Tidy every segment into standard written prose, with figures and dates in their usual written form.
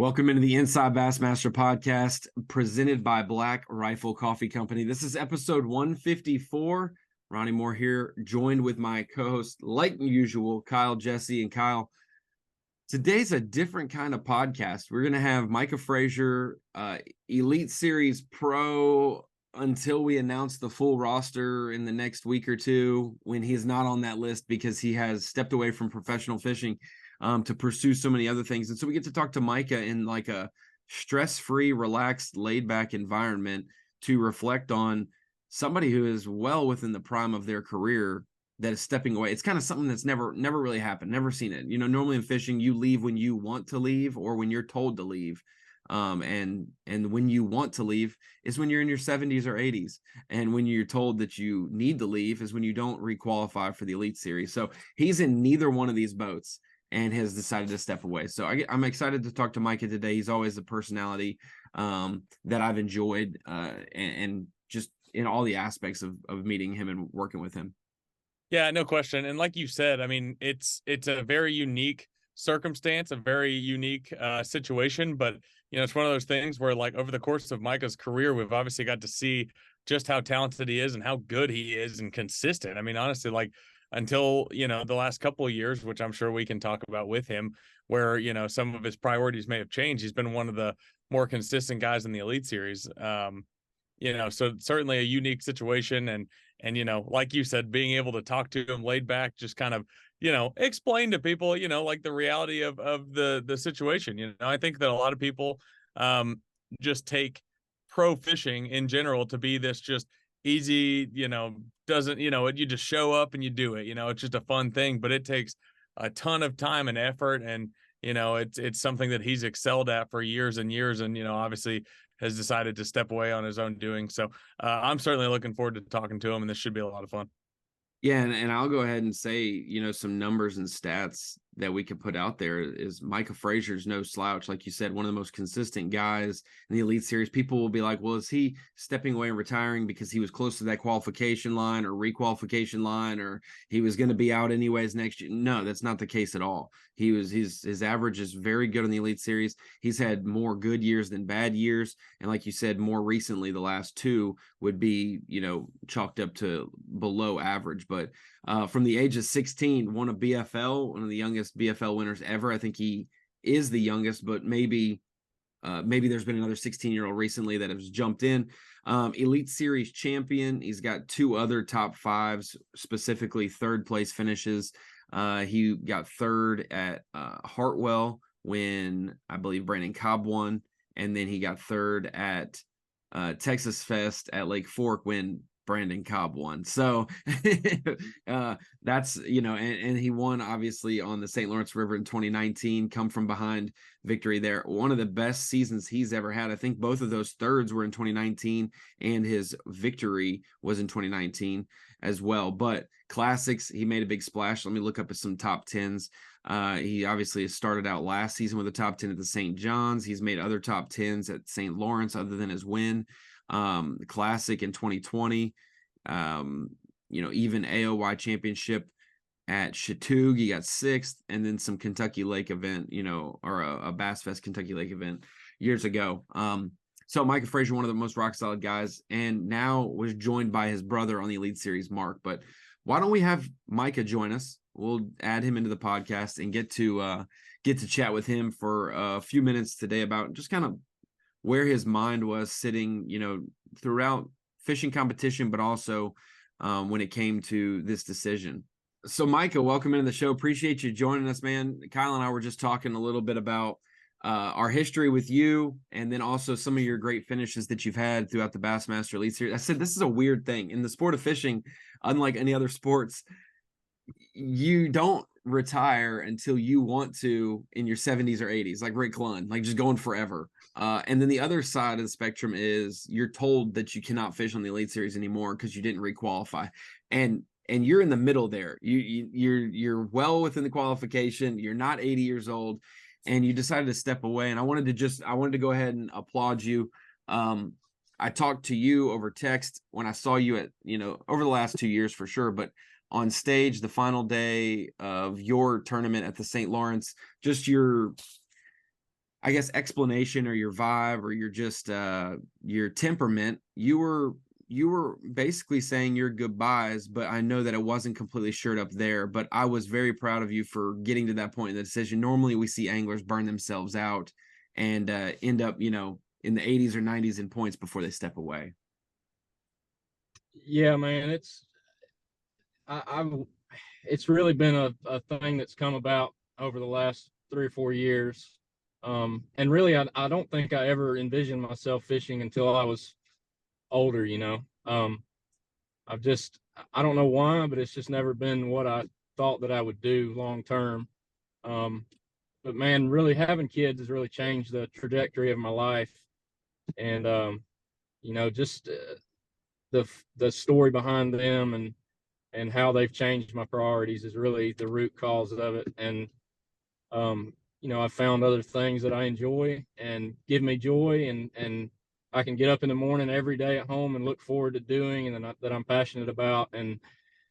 Welcome into the Inside Bassmaster Podcast, presented by Black Rifle Coffee Company. This is episode 154. Ronnie Moore here, joined with my co-host, like usual, Kyle, Jessie, and Kyle. Today's a different kind of podcast. We're going to have Micah Frazier, Elite Series Pro, until we announce the full roster in the next week or two, when he's not on that list because he has stepped away from professional fishing to pursue so many other things. And so we get to talk to Micah in like a stress-free, relaxed, laid-back environment to reflect on somebody who is well within the prime of their career that is stepping away. It's kind of something that's never really happened, never seen it. You know, normally in fishing, you leave when you want to leave or when you're told to leave. And when you want to leave is when you're in your 70s or 80s. And when you're told that you need to leave is when you don't requalify for the Elite Series. So he's in neither one of these boats and has decided to step away. So I'm excited to talk to Micah today. He's always a personality that I've enjoyed and just in all the aspects of meeting him and working with him. Yeah, no question. And like you said, I mean, it's a very unique circumstance, a very unique situation, but you know, it's one of those things where like over the course of Micah's career, we've obviously got to see just how talented he is and how good he is and consistent. I mean, honestly, like until, you know, the last couple of years, which I'm sure we can talk about with him, where, you know, some of his priorities may have changed. He's been one of the more consistent guys in the Elite Series. You know, so certainly a unique situation. And, you know, like you said, being able to talk to him laid back, just kind of, you know, explain to people, you know, like the reality of the situation. You know, I think that a lot of people just take pro fishing in general to be this just easy, you know, doesn't, you know, you just show up and you do it, you know, it's just a fun thing, but it takes a ton of time and effort. And, you know, it's something that he's excelled at for years and years. And, you know, obviously has decided to step away on his own doing. So I'm certainly looking forward to talking to him, and this should be a lot of fun. Yeah, and I'll go ahead and say, you know, some numbers and stats that we could put out there is Micah Frazier's no slouch. Like you said, one of the most consistent guys in the Elite Series. People will be like, well, is he stepping away and retiring because he was close to that qualification line or requalification line, or he was going to be out anyways next year? No, that's not the case at all. His average is very good in the Elite Series. He's had more good years than bad years. And like you said, more recently, the last two would be, you know, chalked up to below average. But from the age of 16, won a BFL, one of the youngest BFL winners ever. I think he is the youngest, but maybe there's been another 16-year-old recently that has jumped in. Elite Series champion. He's got two other top fives, specifically third place finishes. He got third at Hartwell when I believe Brandon Cobb won, and then he got third at Texas Fest at Lake Fork when Brandon Cobb won. So that's, you know, and he won obviously on the St. Lawrence River in 2019, come from behind victory there. One of the best seasons he's ever had. I think both of those thirds were in 2019 and his victory was in 2019 as well. But classics, he made a big splash. Let me look up at some top tens. He obviously started out last season with a top 10 at the St. John's. He's made other top tens at St. Lawrence other than his win. Classic in 2020, you know, even AOY championship at Chattooga, he got sixth, and then some Kentucky Lake event, you know, or a Bass Fest Kentucky Lake event years ago. So Micah Frazier, one of the most rock solid guys, and now was joined by his brother on the Elite Series, Mark. But why don't we have Micah join us? We'll add him into the podcast and get to chat with him for a few minutes today about just kind of where his mind was sitting, you know, throughout fishing competition, but also when it came to this decision. So Micah, welcome into the show. Appreciate you joining us, man. Kyle and I were just talking a little bit about our history with you, and then also some of your great finishes that you've had throughout the Bassmaster Elite Series. I said, this is a weird thing in the sport of fishing. Unlike any other sports, you don't retire until you want to in your 70s or 80s, like Rick Clunn, like just going forever. And then the other side of the spectrum is you're told that you cannot fish on the Elite Series anymore because you didn't requalify, and you're in the middle there. You're well within the qualification. You're not 80 years old, and you decided to step away. And I wanted to go ahead and applaud you. I talked to you over text when I saw you at, you know, over the last 2 years for sure, but on stage the final day of your tournament at the St. Lawrence, just your I guess, explanation or your vibe or your temperament, you were basically saying your goodbyes, but I know that it wasn't completely shirt up there. But I was very proud of you for getting to that point in the decision. Normally we see anglers burn themselves out and end up, in the 80s or 90s in points before they step away. Yeah, man, it's really been a thing that's come about over the last 3 or 4 years. And really, I don't think I ever envisioned myself fishing until I was older, I don't know why, but it's just never been what I thought that I would do long term. But man, really having kids has really changed the trajectory of my life. And, just the story behind them and how they've changed my priorities is really the root cause of it. And, I've found other things that I enjoy and give me joy, and I can get up in the morning every day at home and look forward to doing, and that I'm passionate about. And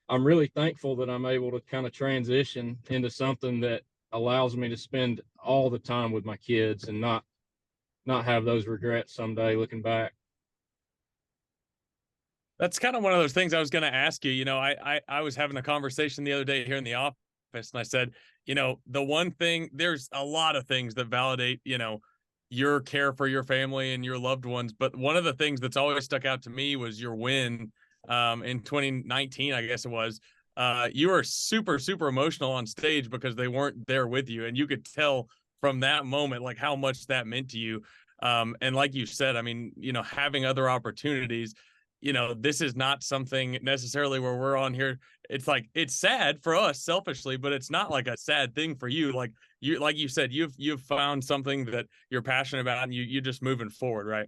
I'm really thankful that I'm able to kind of transition into something that allows me to spend all the time with my kids and not have those regrets someday looking back. That's kind of one of those things I was going to ask you. I was having a conversation the other day here in the office, and I said, the one thing, there's a lot of things that validate, your care for your family and your loved ones. But one of the things that's always stuck out to me was your win in 2019, I guess it was. You were super, super emotional on stage because they weren't there with you. And you could tell from that moment, like how much that meant to you. And like you said, I mean, having other opportunities, this is not something necessarily where we're on here. It's like, it's sad for us selfishly, but it's not like a sad thing for you. Like you said, you've found something that you're passionate about, and you're just moving forward, right?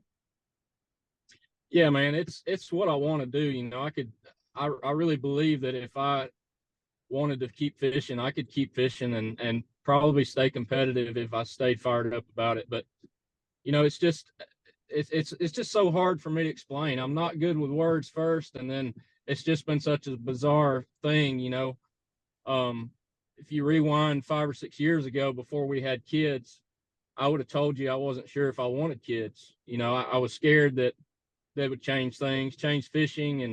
Yeah, man, it's what I want to do. I really believe that if I wanted to keep fishing, I could keep fishing and probably stay competitive if I stayed fired up about it. But, it's just so hard for me to explain. I'm not good with words first, and then it's just been such a bizarre thing. If you rewind 5 or 6 years ago, before we had kids, I would have told you I wasn't sure if I wanted kids. I was scared that they would change things, change fishing,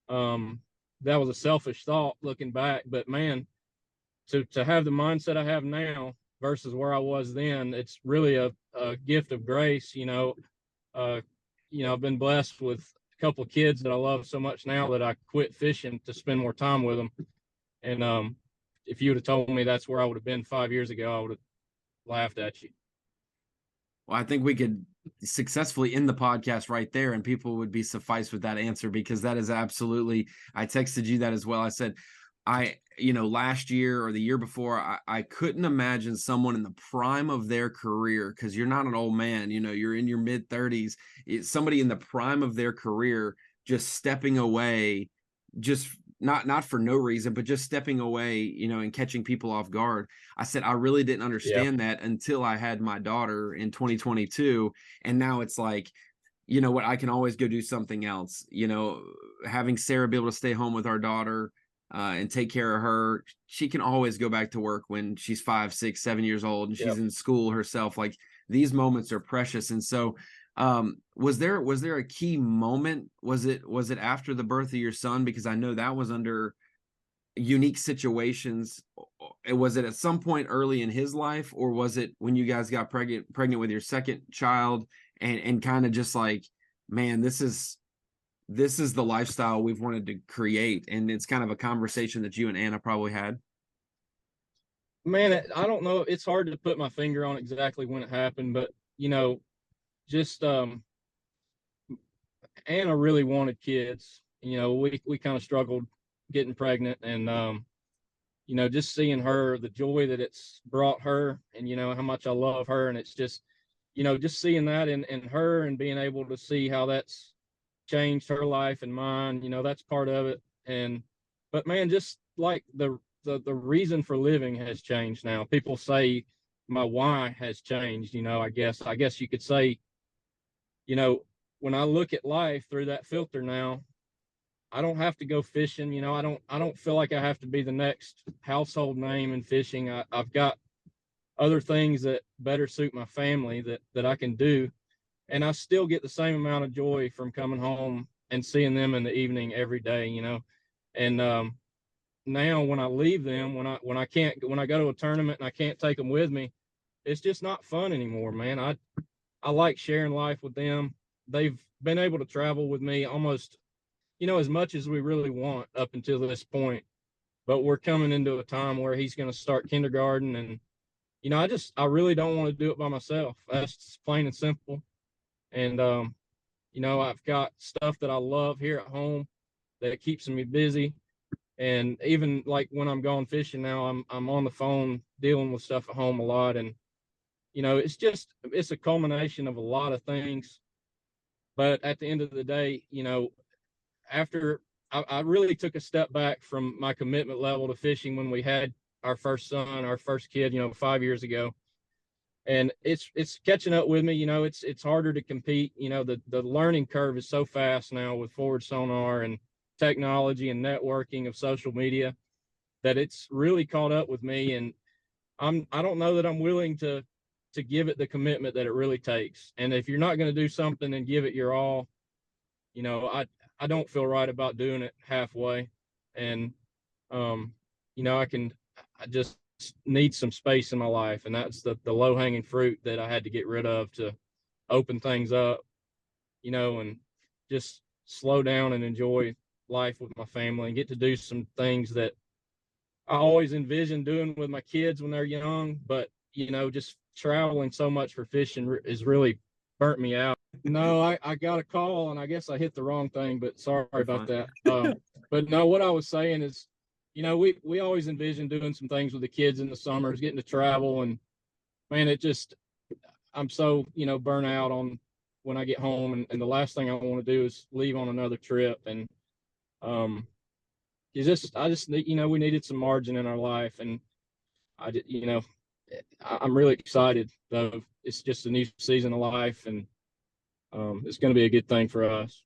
and that was a selfish thought looking back. But man, to have the mindset I have now versus where I was then, it's really a gift of grace. I've been blessed with a couple of kids that I love so much now that I quit fishing to spend more time with them. And if you would have told me that's where I would have been 5 years ago, I would have laughed at you. Well, I think we could successfully end the podcast right there, and people would be sufficed with that answer, because that is absolutely, I texted you that as well. I said, last year or the year before, I couldn't imagine someone in the prime of their career, because you're not an old man, you're in your mid 30s, somebody in the prime of their career just stepping away, just not for no reason, but just stepping away, and catching people off guard. I said, I really didn't understand that until I had my daughter in 2022. And now it's like, what, I can always go do something else. Having Sarah be able to stay home with our daughter and take care of her. She can always go back to work when she's 5, 6, 7 years old and she's in school herself. Like, these moments are precious. And so was there a key moment? Was it after the birth of your son? Because I know that was under unique situations. Was it at some point early in his life, or was it when you guys got pregnant with your second child and kind of just like, man, this is the lifestyle we've wanted to create? And it's kind of a conversation that you and Anna probably had. Man, I don't know. It's hard to put my finger on exactly when it happened, but just Anna really wanted kids. We kind of struggled getting pregnant, and just seeing her, the joy that it's brought her, and how much I love her, and it's just just seeing that in her, and being able to see how that's changed her life and mine, that's part of it. But man, just like the reason for living has changed now. People say my why has changed. I guess you could say, when I look at life through that filter now, I don't have to go fishing. I don't feel like I have to be the next household name in fishing. I've got other things that better suit my family that I can do. And I still get the same amount of joy from coming home and seeing them in the evening every day, you know. And now when I leave them, when I go to a tournament and I can't take them with me, it's just not fun anymore, man. I like sharing life with them. They've been able to travel with me almost, you know, as much as we really want up until this point. But we're coming into a time where he's going to start kindergarten, and you know, I really don't want to do it by myself. That's plain and simple. And you know, I've got stuff that I love here at home that keeps me busy. And even like when I'm going fishing now, I'm on the phone dealing with stuff at home a lot. And you know, it's a culmination of a lot of things. But at the end of the day, you know, after I really took a step back from my commitment level to fishing when we had our first son, our first kid, you know, 5 years ago. And it's catching up with me. You know, it's harder to compete. You know, the learning curve is so fast now with forward sonar and technology and networking of social media that it's really caught up with me. And I don't know that I'm willing to give it the commitment that it really takes. And if you're not going to do something and give it your all, you know, I don't feel right about doing it halfway. And you know, I just need some space in my life, and that's the low hanging fruit that I had to get rid of to open things up, you know, and just slow down and enjoy life with my family and get to do some things that I always envisioned doing with my kids when they're young. But you know, just traveling so much for fishing is really burnt me out. No, I got a call and I guess I hit the wrong thing, but sorry about that. But no, what I was saying is, you know, we always envisioned doing some things with the kids in the summers, getting to travel. And man, I'm so, you know, burnt out on when I get home. And the last thing I want to do is leave on another trip. And I just need, you know, we needed some margin in our life. And you know, I'm really excited though. It's just a new season of life, and it's going to be a good thing for us.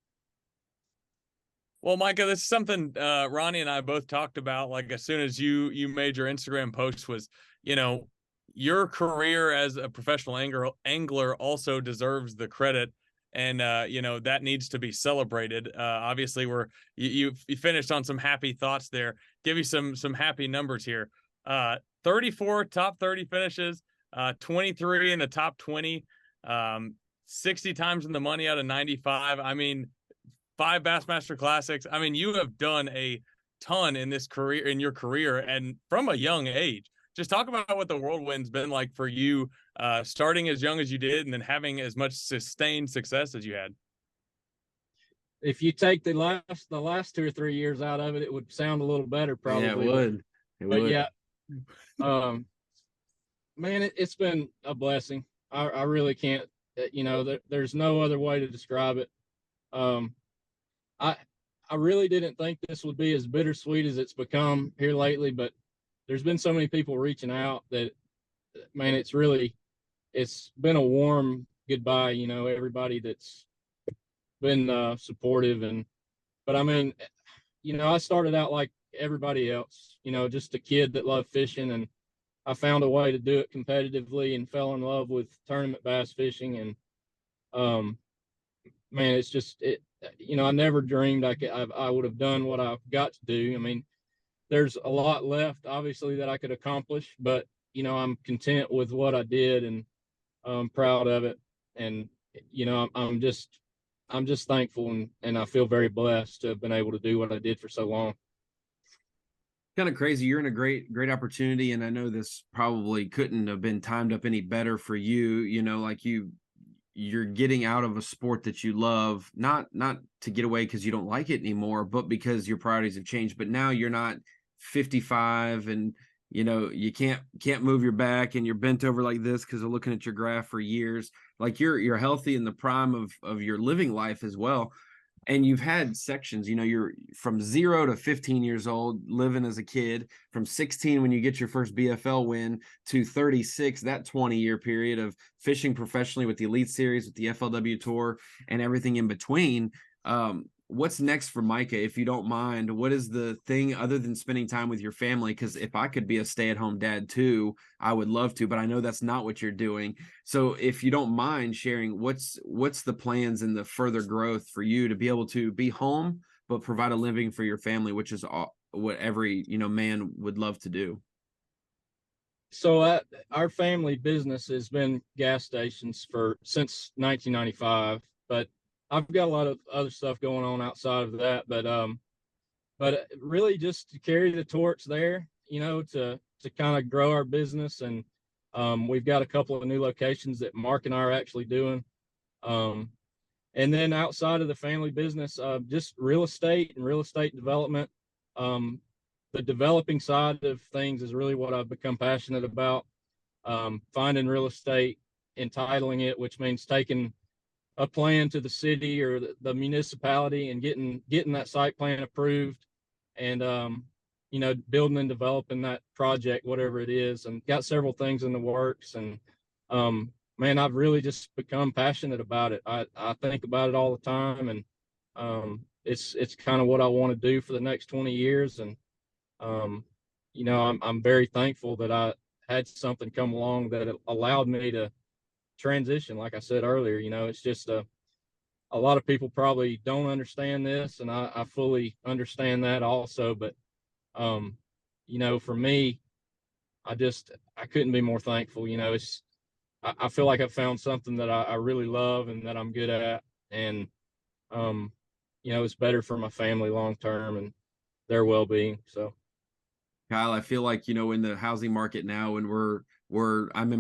Well, Micah, this is something Ronnie and I both talked about. Like as soon as you made your Instagram post, was, you know, your career as a professional angler also deserves the credit, and you know, that needs to be celebrated. Obviously, you finished on some happy thoughts there. Give you some happy numbers here. 34 top 30 finishes, 23 in the top 20, 60 times in the money out of 95. I mean, 5 Bassmaster Classics. I mean, you have done a ton in your career, and from a young age. Just talk about what the whirlwind's been like for you, starting as young as you did, and then having as much sustained success as you had. If you take the last 2 or 3 years out of it, it would sound a little better, probably. Yeah, it would. But yeah, man, it's been a blessing. I really can't, you know, there's no other way to describe it. I really didn't think this would be as bittersweet as it's become here lately, but there's been so many people reaching out that, man, it's been a warm goodbye. You know, everybody that's been supportive. But I mean, you know, I started out like everybody else, you know, just a kid that loved fishing, and I found a way to do it competitively and fell in love with tournament bass fishing. And man, it's just you know, I never dreamed I would have done what I've got to do. I mean, there's a lot left, obviously, that I could accomplish, but you know, I'm content with what I did, and I'm proud of it. And you know, I'm just thankful, and I feel very blessed to have been able to do what I did for so long. Kind of crazy. You're in a great opportunity, and I know this probably couldn't have been timed up any better for you. You know, like you're getting out of a sport that you love, not to get away because you don't like it anymore, but because your priorities have changed. But now you're not 55 and you know you can't move your back and you're bent over like this because of looking at your graph for years. Like you're healthy in the prime of your living life as well. And you've had sections, you know, you're from 0 to 15 years old living as a kid, from 16 when you get your first BFL win to 36, that 20-year period of fishing professionally with the Elite Series, with the FLW Tour, and everything in between. what's next for Micah, if you don't mind? What is the thing other than spending time with your family? Because if I could be a stay-at-home dad too, I would love to, but I know that's not what you're doing. So if you don't mind sharing, what's the plans and the further growth for you to be able to be home but provide a living for your family, which is what every man would love to do. So our family business has been gas stations since 1995, but I've got a lot of other stuff going on outside of that. But really just to carry the torch there, to kind of grow our business. And we've got a couple of new locations that Mark and I are actually doing. And then outside of the family business, just real estate and real estate development. The developing side of things is really what I've become passionate about. Finding real estate, entitling it, which means taking a plan to the city or the municipality and getting that site plan approved, and building and developing that project, whatever it is. And got several things in the works. And man, I've really just become passionate about it. I think about it all the time, and it's kind of what I want to do for the next 20 years. And I'm very thankful that I had something come along that allowed me to transition. Like I said earlier, it's just a lot of people probably don't understand this, and I fully understand that also. But for me, I couldn't be more thankful. I feel like I found something that I really love and that I'm good at, and it's better for my family long term and their well-being. So, Kyle, I feel like in the housing market now, and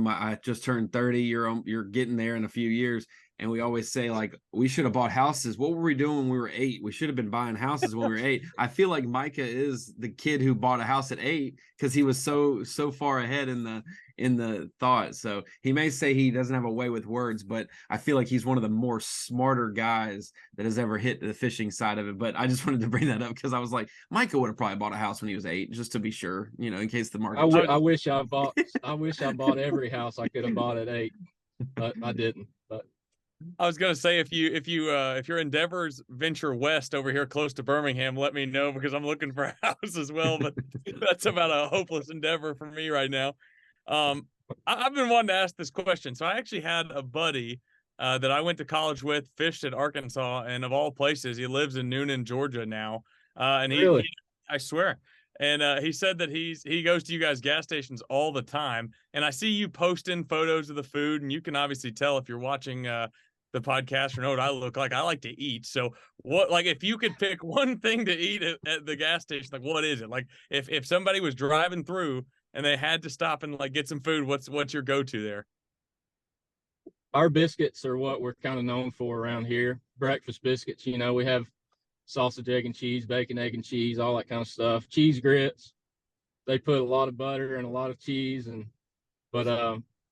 I just turned 30. You're getting there in a few years, and we always say, like, we should have bought houses. What were we doing when we were 8? We should have been buying houses when we were 8. I feel like Micah is the kid who bought a house at 8 because he was so far ahead in the thought. So he may say he doesn't have a way with words, but I feel like he's one of the more smarter guys that has ever hit the fishing side of it. But I just wanted to bring that up because I was like, Micah would have probably bought a house when he was 8, just to be sure, in case the market. I wish I bought every house I could have bought at 8, but I didn't. But I was gonna say, if your endeavors venture west over here close to Birmingham, let me know, because I'm looking for a house as well. But that's about a hopeless endeavor for me right now. I've been wanting to ask this question. So I actually had a buddy that I went to college with, fished at Arkansas, and of all places, he lives in Noonan, Georgia now. And really? I swear. And he said that he goes to you guys' gas stations all the time. And I see you posting photos of the food, and you can obviously tell if you're watching the podcast or know what I look like. I like to eat. So if you could pick one thing to eat at the gas station, like, what is it? Like, if somebody was driving through and they had to stop and like get some food, what's your go-to there? Our biscuits are what we're kind of known for around here. Breakfast biscuits. We have sausage, egg, and cheese, bacon, egg, and cheese, all that kind of stuff. Cheese grits. They put a lot of butter and a lot of cheese, but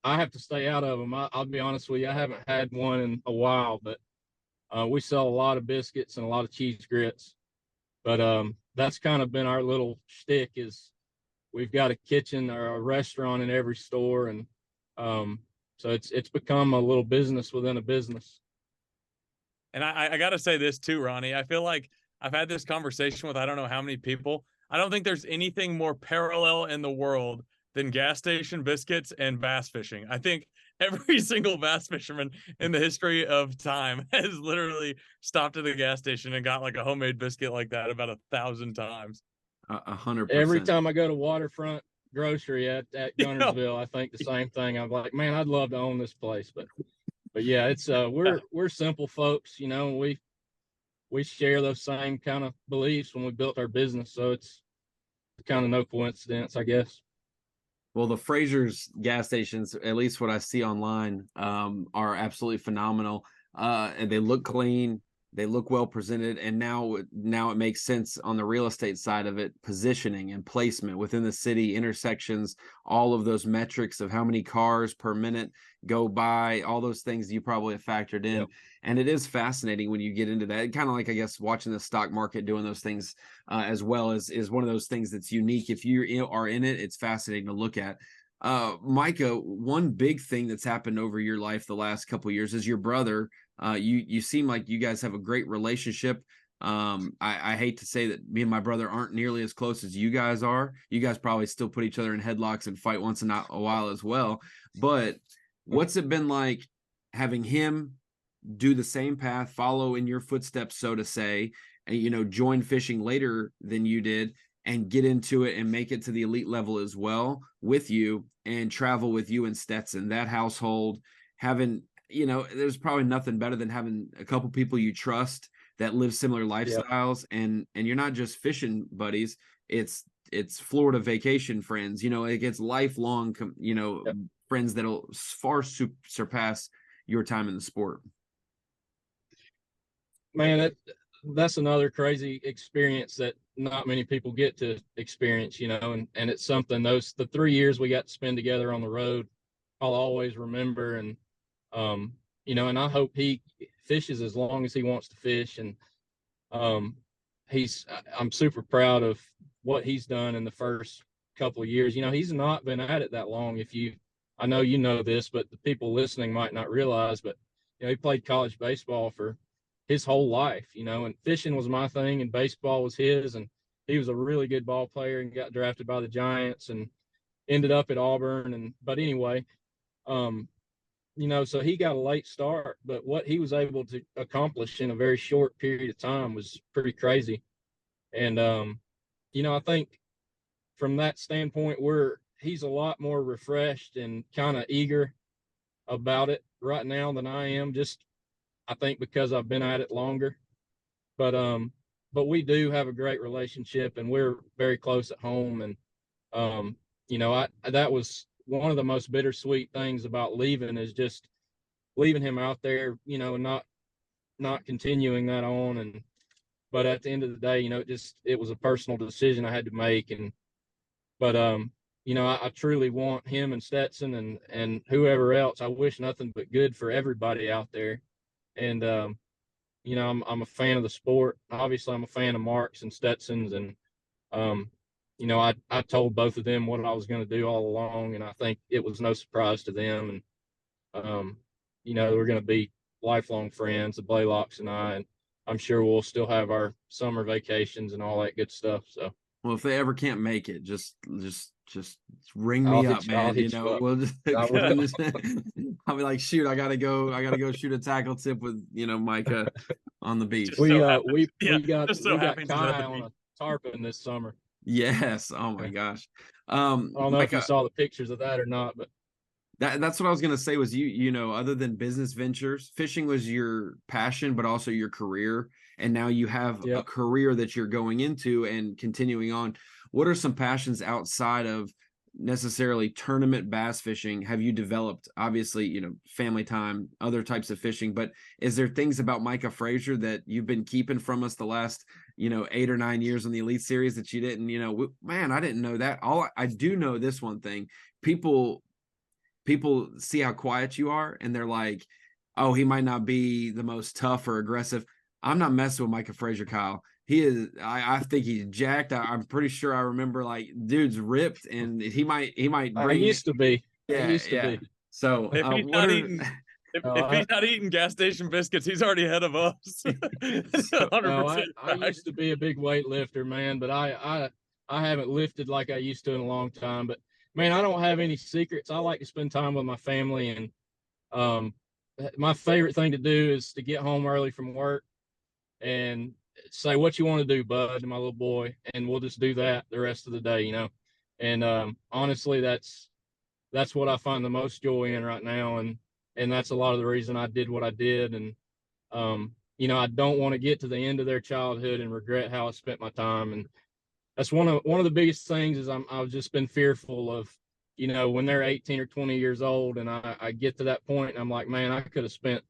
I have to stay out of them. I'll be honest with you, I haven't had one in a while, but we sell a lot of biscuits and a lot of cheese grits. But that's kind of been our little shtick, is we've got a kitchen or a restaurant in every store, and so it's become a little business within a business. And I got to say this too, Ronnie. I feel like I've had this conversation with I don't know how many people. I don't think there's anything more parallel in the world than gas station biscuits and bass fishing. I think every single bass fisherman in the history of time has literally stopped at the gas station and got like a homemade biscuit like that about 1,000 times. 100%. Every time I go to Waterfront Grocery at Gunnersville, I think the same thing. I'm like, man, I'd love to own this place, but yeah, it's we're simple folks, we share those same kind of beliefs when we built our business, so it's kind of no coincidence, I guess. Well, the Frazier's gas stations, at least what I see online, are absolutely phenomenal. And they look clean, they look well presented, and now it makes sense on the real estate side of it, positioning and placement within the city, intersections, all of those metrics of how many cars per minute go by, all those things you probably have factored in. Yep. And it is fascinating when you get into that. Kind of like, I guess, watching the stock market doing those things as well is one of those things that's unique. If you are in it, it's fascinating to look at. Micah, one big thing that's happened over your life the last couple of years is your brother. You seem like you guys have a great relationship. I hate to say that me and my brother aren't nearly as close as you guys are. You guys probably still put each other in headlocks and fight once in a while as well. But what's it been like having him do the same path, follow in your footsteps, so to say, and, join fishing later than you did and get into it and make it to the elite level as well with you and travel with you and Stetson, that household, having, there's probably nothing better than having a couple people you trust that live similar lifestyles. And you're not just fishing buddies. It's Florida vacation friends, it gets lifelong, friends that'll far surpass your time in the sport. Man, that's another crazy experience that not many people get to experience, and it's something, the 3 years we got to spend together on the road, I'll always remember. And, and I hope he fishes as long as he wants to fish. And, I'm super proud of what he's done in the first couple of years. He's not been at it that long. I know you know this, but the people listening might not realize, but, he played college baseball for his whole life, and fishing was my thing and baseball was his. And he was a really good ball player and got drafted by the Giants and ended up at Auburn. But anyway, so he got a late start, but what he was able to accomplish in a very short period of time was pretty crazy. And, I think from that standpoint, he's a lot more refreshed and kind of eager about it right now than I am, just I think because I've been at it longer. But we do have a great relationship and we're very close at home. And, that was one of the most bittersweet things about leaving, is just leaving him out there, and not continuing that on. But at the end of the day, it was a personal decision I had to make. But I truly want him and Stetson and whoever else. I wish nothing but good for everybody out there. And, I'm a fan of the sport. Obviously, I'm a fan of Mark's and Stetson's. And, I told both of them what I was going to do all along. And I think it was no surprise to them. And, we're going to be lifelong friends, the Blaylocks and I. And I'm sure we'll still have our summer vacations and all that good stuff. So, well, if they ever can't make it, just ring me up, man. We'll just, I'll be like, shoot, I gotta go shoot a tackle tip with Micah on the beach. We got Kai on a tarpon this summer. Yes. Oh my gosh. I don't know Micah, if you saw the pictures of that or not, but that's what I was gonna say was other than business ventures, fishing was your passion, but also your career. And now you have a career that you're going into and continuing on. What are some passions outside of necessarily tournament bass fishing have you developed? Obviously, family time, other types of fishing, but is there things about Micah Frazier that you've been keeping from us the last, 8 or 9 years on the Elite Series that you didn't, man, I didn't know that. I do know this one thing. People see how quiet you are and they're like, oh, he might not be the most tough or aggressive. I'm not messing with Micah Frazier, Kyle. He is. I think he's jacked. I'm pretty sure I remember dude's ripped, and he might bring. He used to be. Yeah, used to be. So if he's not eating, if he's not eating gas station biscuits, he's already ahead of us. I used to be a big weightlifter, man, but I haven't lifted like I used to in a long time. But man, I don't have any secrets. I like to spend time with my family, and my favorite thing to do is to get home early from work and say, what you want to do, bud, to my little boy, and we'll just do that the rest of the day, and honestly, that's what I find the most joy in right now, and that's a lot of the reason I did what I did. And I don't want to get to the end of their childhood and regret how I spent my time. And that's one of the biggest things is I've just been fearful of, when they're 18 or 20 years old and I get to that point and I'm like, man, I could have spent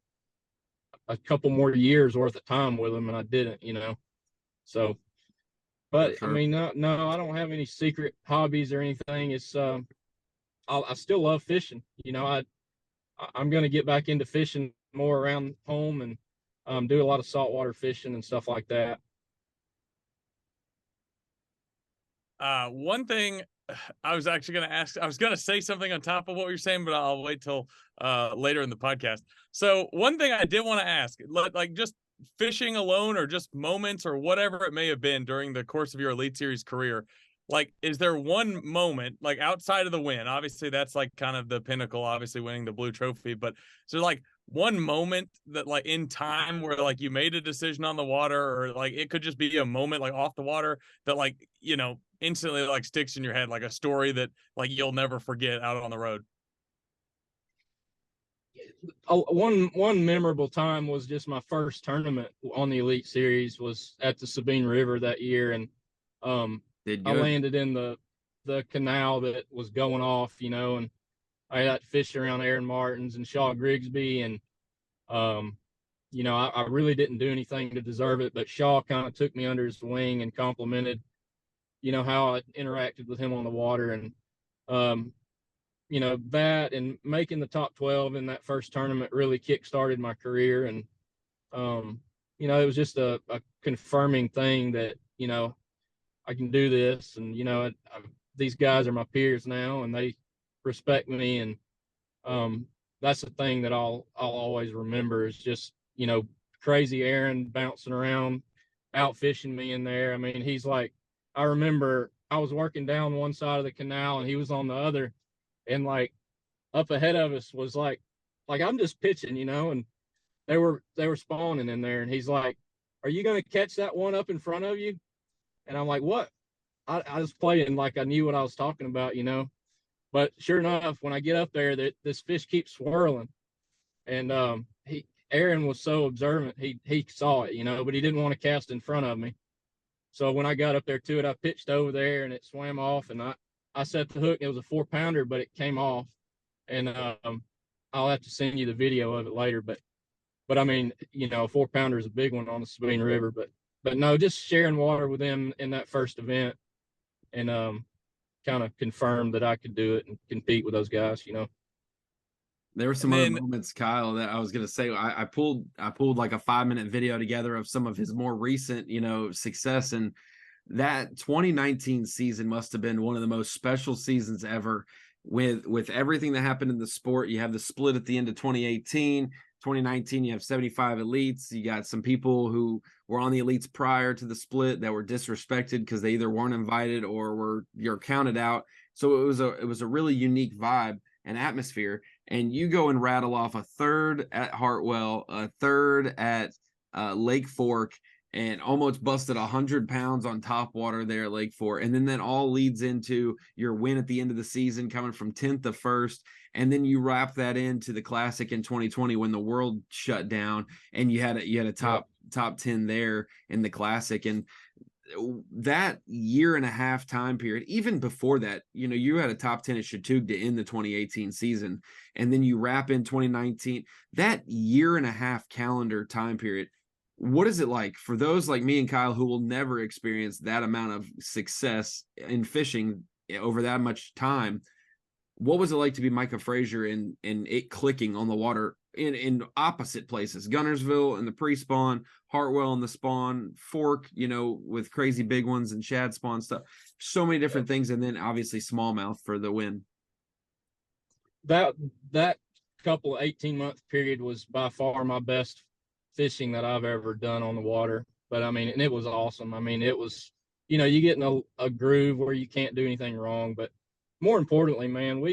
a couple more years worth of time with them and I didn't, so, but sure. I mean, no, I don't have any secret hobbies or anything. It's, I still love fishing. I'm going to get back into fishing more around home and do a lot of saltwater fishing and stuff like that. One thing I was actually going to ask, I was going to say something on top of what you're saying, but I'll wait till later in the podcast. So one thing I did want to ask, like just fishing alone or just moments or whatever it may have been during the course of your Elite Series career, like, is there one moment, like outside of the win? Obviously, that's like kind of the pinnacle, obviously winning the blue trophy. But is there like one moment that, like, in time where like you made a decision on the water, or like it could just be a moment like off the water that, like, you know, instantly like sticks in your head, like a story that like you'll never forget out on the road? One memorable time was just my first tournament on the Elite Series was at the Sabine River that year, and I landed in the canal that was going off, you know, and I got fished around Aaron Martins and Shaw Grigsby, and you know, I really didn't do anything to deserve it, but Shaw kind of took me under his wing and complimented, you know, how I interacted with him on the water, and you know, that and making the top 12 in that first tournament really kick-started my career. And, you know, it was just a confirming thing that, you know, I can do this. And, you know, these guys are my peers now and they respect me. And that's the thing that I'll always remember is just, you know, crazy Aaron bouncing around, out fishing me in there. I mean, he's like, I remember I was working down one side of the canal and he was on the other. And like up ahead of us was like I'm just pitching, you know, and they were spawning in there. And he's like, "Are you going to catch that one up in front of you?" And I'm like, "What?" I was playing like I knew what I was talking about, you know. But sure enough, when I get up there, this fish keeps swirling, and Aaron was so observant, he saw it, you know, but he didn't want to cast in front of me. So when I got up there to it, I pitched over there and it swam off, and I set the hook. It was a 4-pounder, but it came off, and I'll have to send you the video of it later. But I mean, you know, a 4-pounder is a big one on the Sabine River. But no, just sharing water with them in that first event, and kind of confirmed that I could do it and compete with those guys. You know. There were some other moments, Kyle, that I was going to say. I pulled like a 5-minute video together of some of his more recent, you know, success, and that 2019 season must have been one of the most special seasons ever with everything that happened in the sport. You have the split at the end of 2018, 2019, you have 75 elites. You got some people who were on the elites prior to the split that were disrespected because they either weren't invited or you're counted out. So it was a really unique vibe and atmosphere. And you go and rattle off a third at Hartwell, a third at Lake Fork, and almost busted 100 pounds on top water there at Lake Fork. And then that all leads into your win at the end of the season, coming from 10th to 1st. And then you wrap that into the Classic in 2020 when the world shut down, and you had a top 10 there in the Classic. And that year and a half time period, even before that, you know, you had a top 10 at Chautauqua to end the 2018 season, and then you wrap in 2019. That year and a half calendar time period, what is it like for those like me and Kyle who will never experience that amount of success in fishing over that much time? What was it like to be Micah Frazier and it clicking on the water in opposite places? Gunnersville in the pre-spawn, Hartwell in the spawn, Fork, you know, with crazy big ones and shad spawn stuff. So many different things, and then obviously smallmouth for the win. That couple 18-month period was by far my best fishing that I've ever done on the water. But I mean, and it was awesome. I mean, it was, you know, you get in a groove where you can't do anything wrong. But more importantly, man,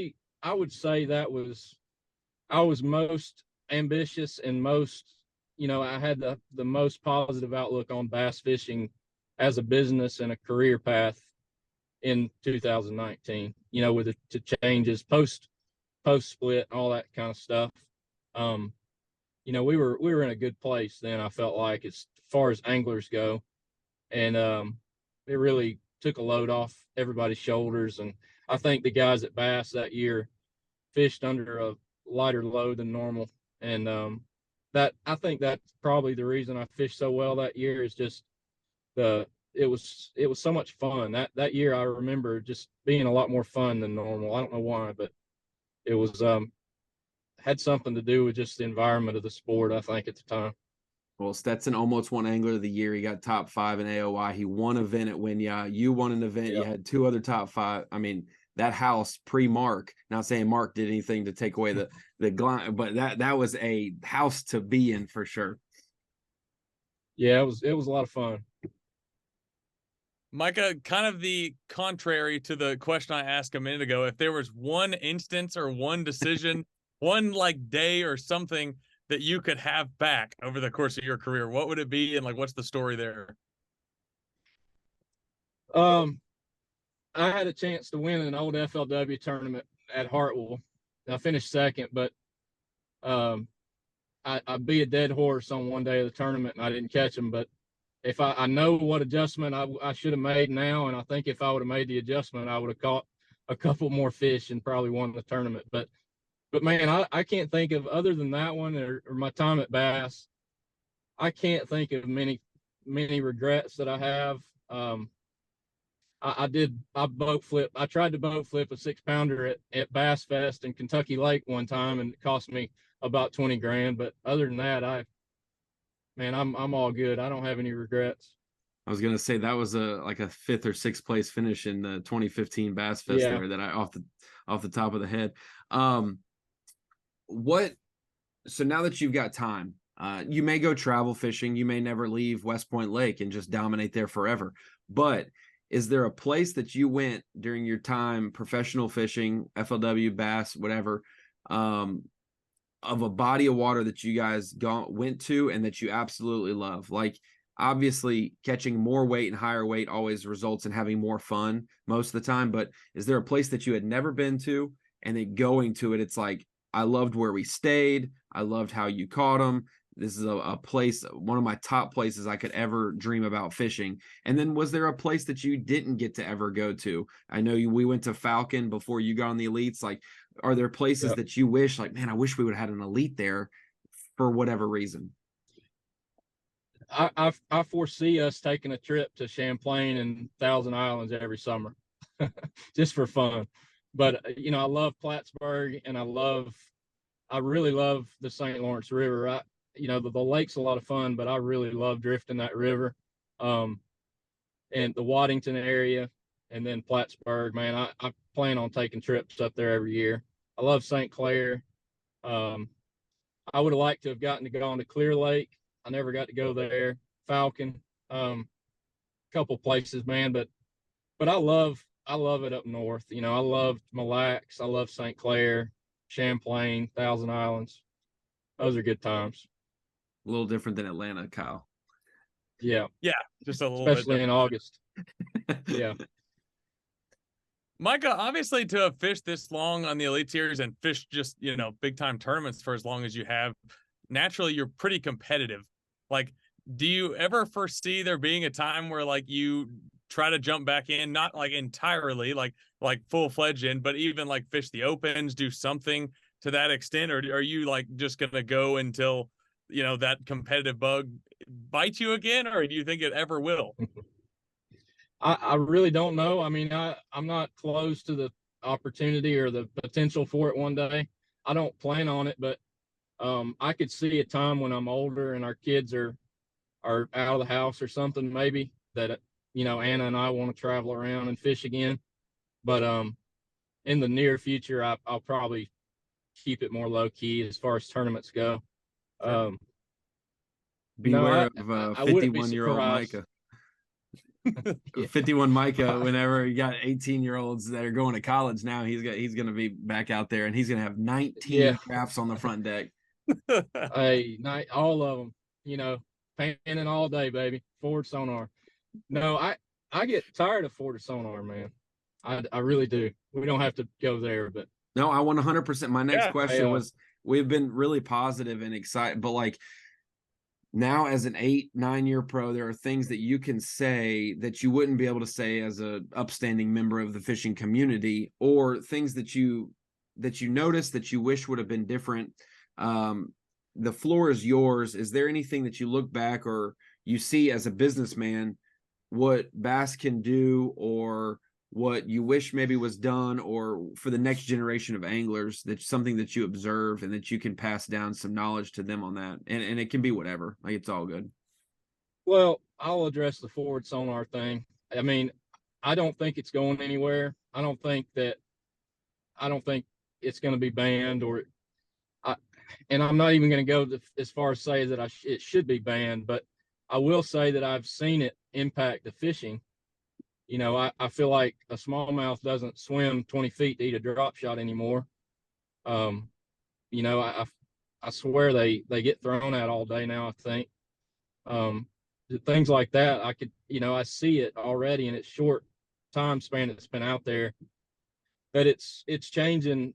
I would say I was most ambitious and most, you know, I had the most positive outlook on bass fishing as a business and a career path in 2019, you know, with the changes post split, all that kind of stuff. You know, we were in a good place then, I felt like, as far as anglers go. And it really took a load off everybody's shoulders. And I think the guys at B.A.S.S that year fished under a lighter load than normal. And that, I think that's probably the reason I fished so well that year, is just it was so much fun. That year I remember just being a lot more fun than normal. I don't know why, but it was had something to do with just the environment of the sport, I think, at the time. Well, Stetson almost won Angler of the Year. He got top 5 in AOY. He won an event at Winyah. You won an event. Yep. You had 2 other top 5. I mean, that house pre-Mark, not saying Mark did anything to take away the but that was a house to be in for sure. Yeah, it was a lot of fun. Micah, kind of the contrary to the question I asked a minute ago, if there was one instance or one decision, one like day or something that you could have back over the course of your career, what would it be? And like, what's the story there? I had a chance to win an old FLW tournament at Hartwell. I finished second, but I beat a dead horse on one day of the tournament and I didn't catch him. But if I know what adjustment I should have made now, and I think if I would have made the adjustment, I would have caught a couple more fish and probably won the tournament. But man, I can't think of, other than that one or my time at Bass, I can't think of many regrets that I have. I boat flip. I tried to boat flip a 6-pounder at Bass Fest in Kentucky Lake one time, and it cost me about 20 grand. But other than that, I'm all good. I don't have any regrets. I was gonna say that was a 5th or 6th place finish in the 2015 Bass Fest there that I off the top of the head. So now that you've got time, you may go travel fishing, you may never leave West Point Lake and just dominate there forever. But is there a place that you went during your time professional fishing, FLW, bass, whatever, of a body of water that you guys went to and that you absolutely love? Like, obviously catching more weight and higher weight always results in having more fun most of the time, but is there a place that you had never been to and then going to it, it's like, I loved where we stayed, I loved how you caught them, this is a place, one of my top places I could ever dream about fishing? And then was there a place that you didn't get to ever go to? I know we went to Falcon before you got on the elites. Like, are there places that you wish, like, man, I wish we would have had an elite there for whatever reason? I foresee us taking a trip to Champlain and Thousand Islands every summer, just for fun. But I love Plattsburgh, and I really love the St. Lawrence River. The lake's a lot of fun, but I really love drifting that river, and the Waddington area, and then Plattsburgh. Man, I plan on taking trips up there every year. I love St. Clair. I would have liked to have gotten to go on to Clear Lake. I never got to go there. Falcon, couple places, man, but I love it up north. I love Mille Lacs. I love St. Clair, Champlain, Thousand Islands. Those are good times. A little different than Atlanta, Kyle. Yeah, just a little especially bit in August. Yeah. Micah, obviously to have fished this long on the Elite Series and fished just, big time tournaments for as long as you have, naturally you're pretty competitive. Like, do you ever foresee there being a time where like you try to jump back in, not like entirely like full-fledged in, but even like fish the opens, do something to that extent? Or are you like just going to go until, that competitive bug bites you again? Or do you think it ever will? I really don't know. I mean, I'm not close to the opportunity or the potential for it one day. I don't plan on it, but I could see a time when I'm older and our kids are out of the house or something, maybe that, Anna and I want to travel around and fish again. But in the near future, I'll probably keep it more low key as far as tournaments go. Beware of 51-year-old Micah. 51 Micah, whenever you got 18-year-olds that are going to college now, he's going to be back out there and he's going to have 19 crafts on the front deck. Hey, all of them, panning all day, baby. Forward sonar. No, I get tired of forward sonar, man. I really do. We don't have to go there, but no, I want 100%. My next question was, we've been really positive and excited, but like, now as an 8-9 year pro, there are things that you can say that you wouldn't be able to say as a upstanding member of the fishing community, or things that you notice that you wish would have been different. The floor is yours. Is there anything that you look back or you see as a businessman what Bass can do, or what you wish maybe was done, or for the next generation of anglers, that's something that you observe and that you can pass down some knowledge to them on that? And it can be whatever, like, it's all good. Well, I'll address the forward sonar thing. I mean, I don't think it's going anywhere. I don't think it's going to be banned, and I'm not even going to go as far as say that it should be banned, but I will say that I've seen it impact the fishing. You know, I feel like a smallmouth doesn't swim 20 feet to eat a drop shot anymore. You know, I swear they get thrown at all day now, I think. Things like that, I could, you know, I see it already in its short time span that's been out there, that it's changing,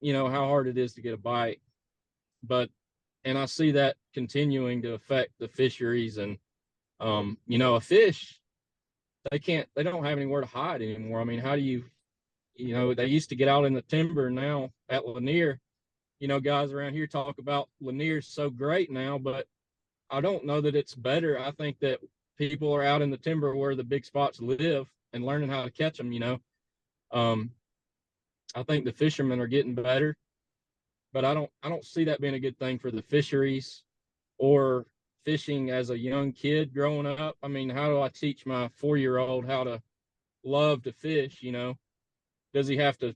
you know, how hard it is to get a bite. And I see that continuing to affect the fisheries. And, you know, a fish, they don't have anywhere to hide anymore. I mean, how do you know, they used to get out in the timber. Now at Lanier, you know, guys around here talk about Lanier's so great now, but I don't know that it's better. I think that people are out in the timber where the big spots live and learning how to catch them, you know. I think the fishermen are getting better, but I don't see that being a good thing for the fisheries or fishing as a young kid growing up. I mean, how do I teach my 4-year-old how to love to fish, you know? Does he have to,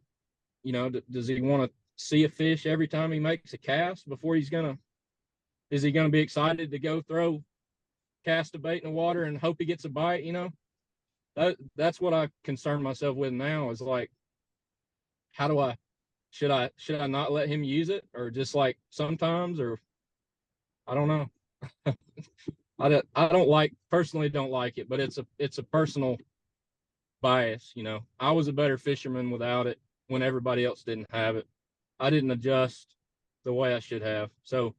you know, does he want to see a fish every time he makes a cast before is he going to be excited to go cast a bait in the water and hope he gets a bite, you know? That's what I concern myself with now, is like, how do should I not let him use it, or just like sometimes, or I don't know. I don't personally don't like it, but it's a personal bias, you know. I was a better fisherman without it when everybody else didn't have it. I didn't adjust the way I should have. So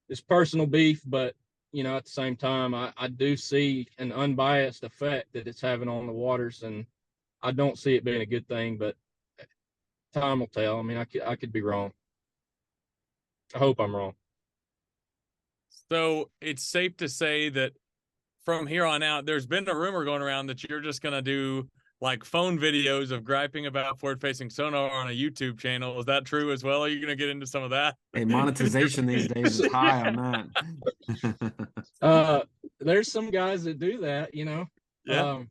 it's personal beef, but you know, at the same time, I do see an unbiased effect that it's having on the waters, and I don't see it being a good thing, but time will tell. I mean, I could be wrong. I hope I'm wrong. So it's safe to say that from here on out, there's been a rumor going around that you're just going to do like phone videos of griping about forward-facing sonar on a YouTube channel. Is that true as well? Are you going to get into some of that? Hey, monetization these days is high on that. There's some guys that do that, you know. Yeah.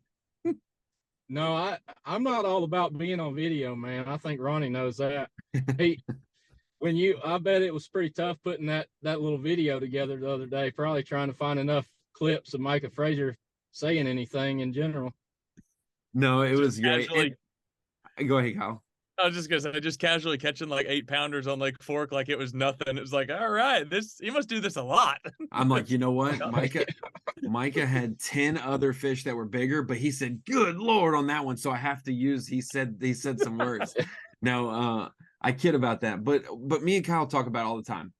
No, I'm not all about being on video, man. I think Ronnie knows that. I bet it was pretty tough putting that little video together the other day, probably trying to find enough clips of Micah Frazier saying anything in general. No, it was great. Go ahead, Kyle. I was just gonna say, just casually catching like 8-pounders on Lake Fork like it was nothing. It was like, all right, you must do this a lot. I'm like, you know what, Micah had 10 other fish that were bigger, but he said, "Good Lord," on that one. So I have to use. He said some words. No, I kid about that, but me and Kyle talk about it all the time.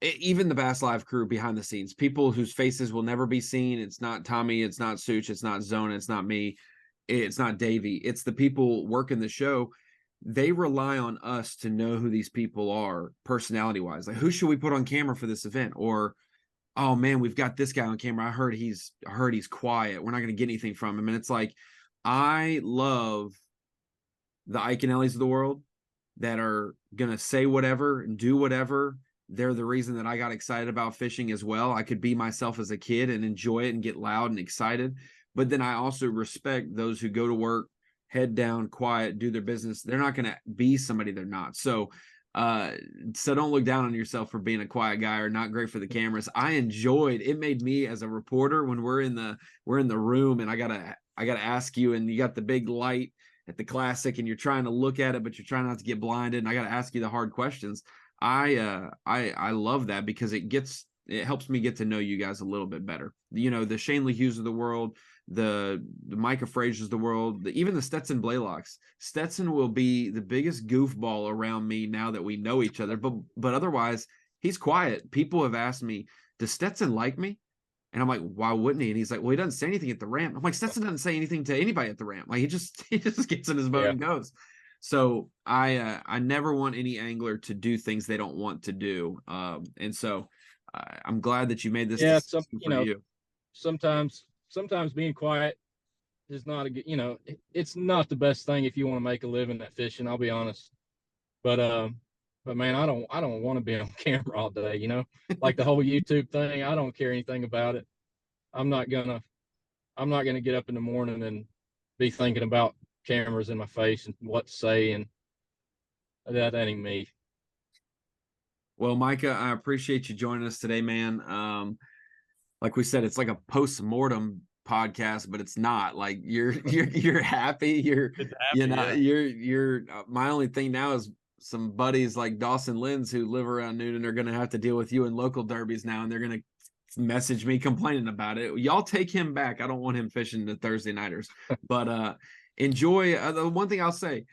Even the Bass Live crew behind the scenes, people whose faces will never be seen. It's not Tommy, it's not Such, it's not Zona, it's not me, it's not Davey. It's the people working the show. They rely on us to know who these people are personality wise. Like, who should we put on camera for this event? Or, oh man, we've got this guy on camera. I heard he's quiet. We're not going to get anything from him. And it's like, I love the Iconellis of the world that are going to say whatever and do whatever. They're the reason that I got excited about fishing as well. I could be myself as a kid and enjoy it and get loud and excited. But then I also respect those who go to work, head down, quiet, do their business. They're not going to be somebody they're not. So don't look down on yourself for being a quiet guy or not great for the cameras. I enjoyed it. Made me as a reporter, when we're in the room and I gotta ask you, and you got the big light at the Classic and you're trying to look at it, but you're trying not to get blinded. And I got to ask you the hard questions. I love that, because it helps me get to know you guys a little bit better. You know, the Shane Hughes of the world, the Micah Fraziers of the world, even the Stetson Blaylocks. Stetson will be the biggest goofball around me now that we know each other, but otherwise he's quiet. People have asked me, does Stetson like me? And I'm like, why wouldn't he? And he's like, well, he doesn't say anything at the ramp. I'm like, Stetson doesn't say anything to anybody at the ramp. Like, he just gets in his boat and goes. So I never want any angler to do things they don't want to do. And so I'm glad that you made this. Yeah, sometimes being quiet is not a good, you know, it's not the best thing if you want to make a living at fishing, I'll be honest. But man, I don't want to be on camera all day, you know, like the whole YouTube thing. I don't care anything about it. I'm not gonna get up in the morning and be thinking about cameras in my face and what to say, and that ain't me. Well, Micah, I appreciate you joining us today, man. like we said, it's like a post-mortem podcast, but it's not. Like you're happy. You're It's happy, you're my only thing now is some buddies like Dawson Lins who live around Newton are going to have to deal with you in local derbies now, and they're going to message me complaining about it. Y'all take him back. I don't want him fishing the Thursday nighters, but enjoy. The one thing I'll say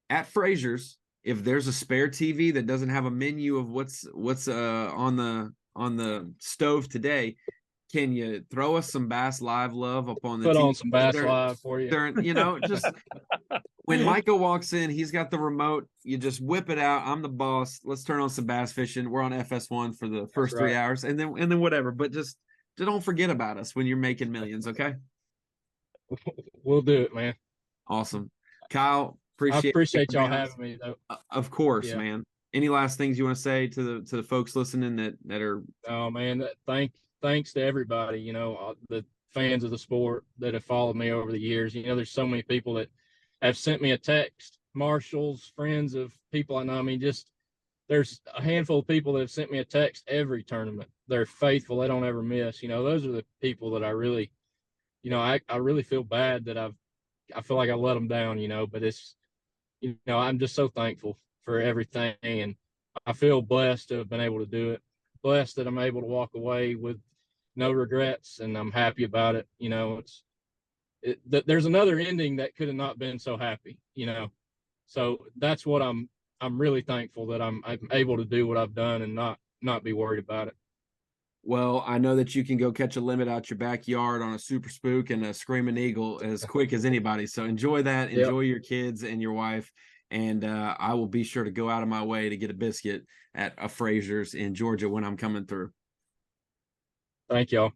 at Frazier's, if there's a spare TV that doesn't have a menu of what's on the stove today, can you throw us some Bass Live love up on the Put TV? on some Bass Live for you. Just when Micah walks in, he's got the remote. You just whip it out. I'm the boss. Let's turn on some bass fishing. We're on FS1 for the first 3 hours, and then whatever. But just don't forget about us when you're making millions, okay? We'll do it, man. Awesome, Kyle. I appreciate y'all having me, though. Of course, man. Any last things you want to say to the folks listening that are? Oh man, thanks to everybody. The fans of the sport that have followed me over the years. There's so many people that have sent me a text, marshals, friends of people I know. I mean, just there's a handful of people that have sent me a text every tournament. They're faithful. They don't ever miss. Those are the people that I really, I really feel bad that I feel like I let them down, but it's, I'm just so thankful for everything. And I feel blessed to have been able to do it, blessed that I'm able to walk away with no regrets, and I'm happy about it. There's another ending that could have not been so happy, so that's what I'm really thankful that I'm able to do what I've done and not be worried about it. Well, I know that you can go catch a limit out your backyard on a super spook and a screaming eagle as quick as anybody. So enjoy that. Yep. Enjoy your kids and your wife. And I will be sure to go out of my way to get a biscuit at a Frazier's in Georgia when I'm coming through. Thank y'all.